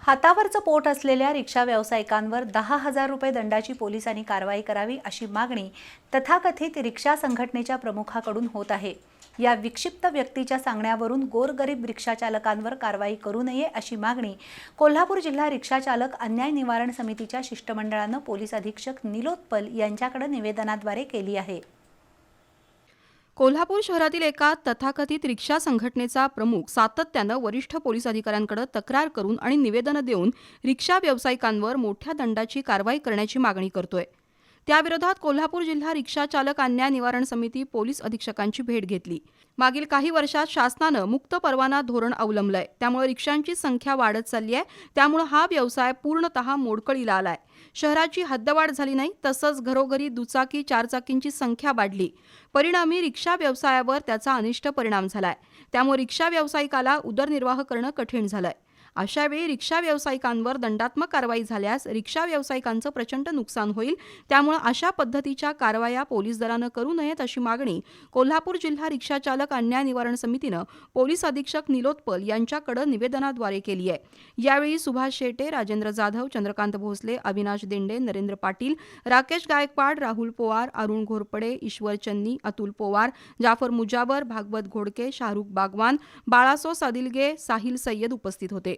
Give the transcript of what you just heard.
हातावरचं पोट असलेल्या रिक्षा व्यावसायिकांवर 10,000 रुपये दंडाची पोलिसांनी कारवाई करावी अशी मागणी तथाकथित रिक्षा संघटनेच्या प्रमुखाकडून होत आहे। या विक्षिप्त व्यक्तीच्या सांगण्यावरून गोरगरीब रिक्षाचालकांवर कारवाई करू नये अशी मागणी कोल्हापूर जिल्हा रिक्षाचालक अन्याय निवारण समितीच्या शिष्टमंडळानं पोलीस अधीक्षक निलोत्पल यांच्याकडे निवेदनाद्वारे केली आहे। कोल्हापूर शहरातील एका तथाकथित रिक्षा संघटनेचा प्रमुख सातत्यानं वरिष्ठ पोलीस अधिकाऱ्यांकडे तक्रार करून आणि निवेदन देऊन रिक्षा व्यावसायिकांवर मोठ्या दंडाची कारवाई करण्याची मागणी करतोय। त्याविरोधात कोल्हापूर जिल्हा रिक्षा चालक अन्याय निवारण समिती पोलीस अधीक्षकांची भेट घेतली। मागील काही वर्षात शासनानं मुक्त परवाना धोरण अवलंबलंय, त्यामुळे रिक्षांची संख्या वाढत चालली आहे। त्यामुळे हा व्यवसाय पूर्णतः मोडकळीला आलाय। शहराची हद्दवाढ झाली नाही, तसंच घरोघरी दुचाकी चारचाकींची संख्या वाढली। परिणामी रिक्षा व्यवसायावर त्याचा अनिष्ट परिणाम झालाय। त्यामुळे रिक्षा व्यावसायिकाला उदरनिर्वाह करणं कठीण झालंय। अशावेळी रिक्षा व्यावसायिकांवर दंडात्मक कारवाई झाल्यास रिक्षा व्यावसायिकांचं प्रचंड नुकसान होईल। त्यामुळे अशा पद्धतीच्या कारवाया पोलीस दलानं करू नयेत अशी मागणी कोल्हापूर जिल्हा रिक्षा चालक अन्याय निवारण समितीनं पोलीस अधीक्षक निलोत्पल यांच्याकडे निवेदनाद्वारे केली आहे। यावेळी सुभाष शेटे, राजेंद्र जाधव, चंद्रकांत भोसले, अविनाश दिंडे, नरेंद्र पाटील, राकेश गायकवाड, राहुल पोवार, अरुण घोरपडे, ईश्वर चन्नी, अतुल पोवार, जाफर मुजावर, भागवत घोडके, शाहरुख बागवान, बाळासो सादिलगे, साहिल सय्यद उपस्थित होते।